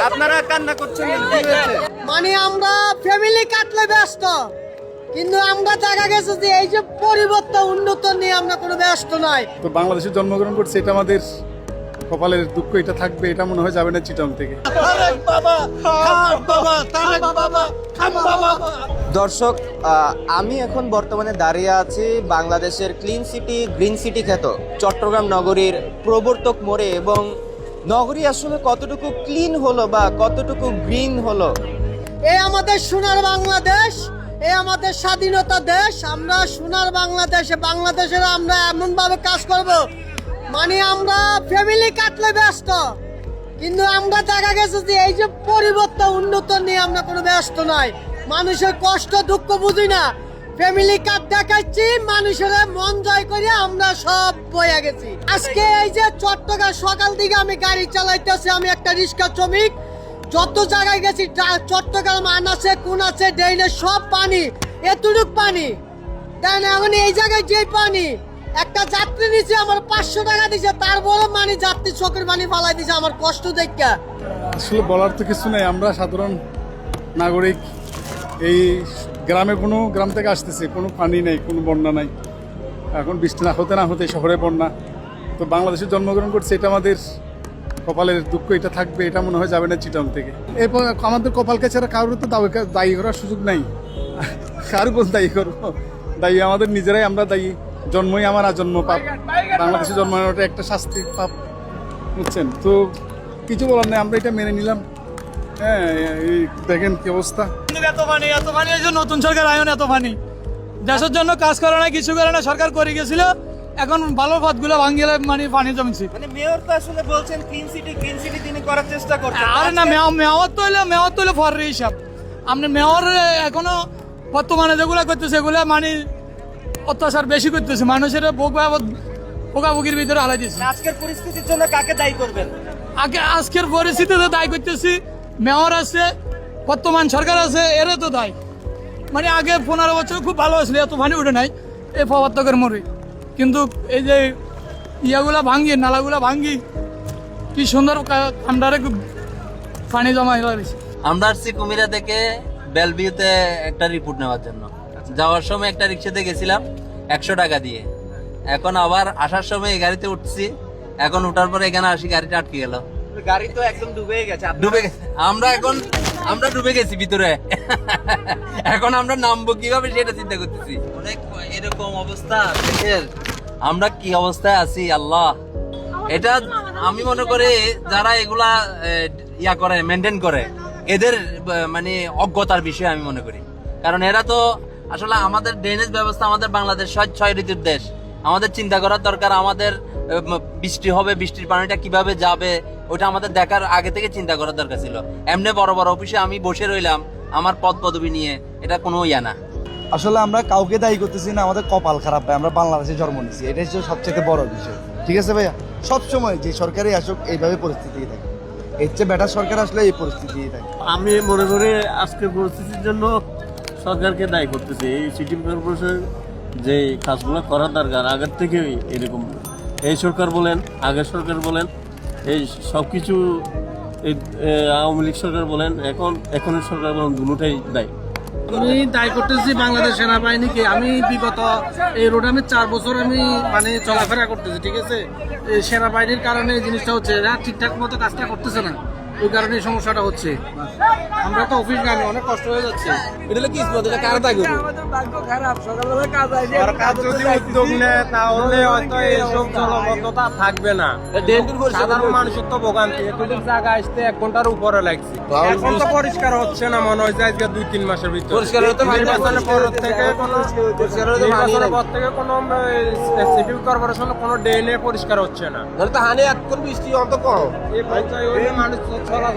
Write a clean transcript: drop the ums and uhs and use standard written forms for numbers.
আপনারা কান্না করছেন মানে আমরা ফ্যামিলি কাটলে ব্যস্ত, কিন্তু আমরা দেখা গেছে যে এই যে পরিবর্তন উন্নত নিয়ে আমরা কোনো ব্যস্ত নাই। তো বাংলাদেশে জন্মগ্রহণ করছে, এটা আমাদের কপালের দুঃখ, এটা থাকবে, এটা মনে হয় যাবে না চিটং থেকে। দর্শক, আমি এখন বর্তমানে দাঁড়িয়ে আছি বাংলাদেশের ক্লিন সিটি গ্রিন সিটি খ্যাত চট্টগ্রাম নগরীর প্রবর্তক মোড়ে, এবং নগরী আসলে কতটুকু ক্লিন হলো বা কতটুকু গ্রিন হলো। এই আমাদের সোনার বাংলাদেশ, এই আমাদের স্বাধীনতা দেশ। আমরা সোনার বাংলাদেশে, বাংলাদেশের আমরা এমন ভাবে কাজ করব, মানে আমরা ফ্যামিলি কাটলে ব্যস্ত, কিন্তু আমরা দেখা গেছে যে এই যে পরিবর্তন উন্নত নিয়ে আমরা কোনো ব্যস্ত নাই। মানুষের কষ্ট দুঃখ বুঝি না, ফ্যামিলি কাট দেখাচ্ছি, মানুষের মন জয় করে আমরা সব বয়ে গেছি। আজকে এই যে চট্টগ্রাম সকাল দিকে আমি গাড়ি চালাইতেছি, আমি একটা রিক্সা শ্রমিক, যত জায়গায় গেছি চট্টগ্রাম আনাচে কোনাচে ড্রেনে সব পানি, এতটুক পানি। তাই না, এখন এই জায়গায় যে পানি, একটা যাত্রী নিচে আমার 500 টাকা দিছে, তারপরে মানে যাত্রী চোখের পানি ফালাই দিছে আমার কষ্ট দেখা। আসলে বলার তো কিছু নাই, আমরা সাধারণ নাগরিক। এই গ্রাম থেকে আসতেছে, কোনো পানি নেই, কোনো বন্যা নাই। এখন বৃষ্টি না হতে শহরে বন্যা। তো বাংলাদেশে জন্মগ্রহণ করছে, এটা আমাদের কপালের দুঃখ, এটা থাকবে, এটা মনে হয় যাবে না চিটং থেকে। এরপর আমাদের কপালকে ছাড়া কারোর তো দায়ী করার সুযোগ নাই। কারো বল দায়ী করবো? দায়ী আমাদের নিজেরাই, আমরা দায়ী। জন্মই আমার আজন্ম পাপ, বাংলাদেশে জন্মানোটা একটা শাস্তি পাপ, বুঝছেন? তো কিছু বলার নেই, আমরা এটা মেনে নিলাম। হ্যাঁ, এই দেখেন কি অবস্থা। এত পানি এই যে নতুন সরকার আয়ন, এত পানি দেশের জন্য কাজ করে না, কিছু করে না। সরকার করে গেছিল, এখন ভালো পথগুলো ভাঙিয়ে মানে পানি জমছে। মানে মেয়র তো আসলে বলছেন ক্লিন সিটি তিনি করার চেষ্টা করছেন। আরে না, মেয়র তো হইলে ফর হিসাব। আপনি মেয়র এখনো বর্তমানে যেগুলো করতেছে, এগুলো মানে অত্যাচার বেশি করতেছে, মানুষের ভোগাভুগির ভিতরে হালাই দিচ্ছে। আজকের পরিস্থিতির জন্য কাকে দায়ী করবেন? আজকের পরিস্থিতিতে দায়ী করতেছি মেয়র আছে, বর্তমান সরকার আছে, এরা তো দায়ী। মানে আগে 15 বছর খুব ভালো আসলে, এত পানি উঠে নাই এই প্রবর্তকের মোড়ে, কিন্তু এই যে ইয়াগুলা ভাঙ্গি, নালাগুলা ভাঙ্গি, কি সুন্দর কামডারে পানি জমা হয়ে। আমরা আসছি কুমিরা থেকে বেলভিউতে একটা রিপোর্ট নেওয়ার জন্য। যাওয়ার সময় একটা রিক্সাতে গেছিলাম 100 টাকা দিয়ে, এখন আবার আসার সময় এই গাড়িতে উঠছি। এখন উঠার পরে এখানে আসি, গাড়িটা আটকে গেল। গাড়ি তো একদম ডুবে গেছে। আমরা ডুবে গেছি ভিতরে। এখন আমরা নামবো কিভাবে সেটা চিন্তা করতেছি। অনেক এরকম অবস্থা দেশের, আমরা কি অবস্থায় আছি আল্লাহ। এটা আমি মনে করি যারা এগুলা করে মেনটেন করে, এদের মানে অজ্ঞতার বিষয় আমি মনে করি। কারণ এরা তো আসলে আমাদের ড্রেনেজ ব্যবস্থা, আমাদের বাংলাদেশ 6 ঋতুর দেশ, আমাদের চিন্তা করার দরকার। আমাদের বৃষ্টি হবে, বৃষ্টির পানিটা কিভাবে যাবে, ওটা আমাদের দেখার আগে থেকে চিন্তা করার দরকার ছিল। এমনি বড় বড় অফিসে আমি বসে রইলাম আমার পদবি নিয়ে, এটা কোনো ইয়া না। আসলে আমরা কাউকে দায়ী করতেছি না, আমাদের কপাল খারাপ ভাই, আমরা বাংলাদেশে জন্ম নিয়েছি, এটাই হচ্ছে সবচেয়ে বড় বিষয়। ঠিক আছে ভাইয়া, সবসময় যে সরকারই আসুক এইভাবে পরিস্থিতি থাকে, এর চেয়ে বেটার সরকার আসলে এই পরিস্থিতি থাকে। আমি মনে করি আজকের পরিস্থিতির জন্য সরকারকে দায়ী করতেছি। এই সিটি কর্পোরেশন যে কাজগুলো করার দরকার আগের থেকেই এরকম, এই সরকার বলেন, আগের সরকার বলেন, এই সব কিছু, এই আওয়ামী লীগ সরকার বলেন, এখনের সরকার বলেন, দুটোটাই দায়ী। আমি দায়ী করতেছি বাংলাদেশ সেনাবাহিনীকে। আমি বিগত এই রোডে আমি 4 বছর আমি মানে চলাফেরা করতেছি, ঠিক আছে? এই সেনাবাহিনীর কারণে এই জিনিসটা হচ্ছে, এরা ঠিকঠাক মতো কাজটা করতেছে না, ওই কারণে এই সমস্যাটা হচ্ছে। আমরা তো অফিস গামী, অনেক কষ্ট হয়ে যাচ্ছে। এটা কি এটা কার দায়ী করবে? আমাদের ভাগ্য খারাপ, সকালবেলা কাজ আইছে, সরকার যদি উদ্যোগ নেয় তাহলে হয়তো এইসব জলবদ্ধতা থাকবে না। সাধারণ মানুষের তো ভোগান্তি, এতটুকু জায়গা আসতে 1 ঘন্টার উপরে লাগছে। এখন তো পরিষ্কার হচ্ছে না, মনে হয় যে আজকে 2-3 মাসের ভিতরে পরিষ্কার হতে নির্বাচনের পর থেকে কোনো সিটি কর্পোরেশন কোনো ড্রেনে পরিষ্কার হচ্ছে না। তো হানি এখন বৃষ্টি অন্ত কম, এই মানুষ চলা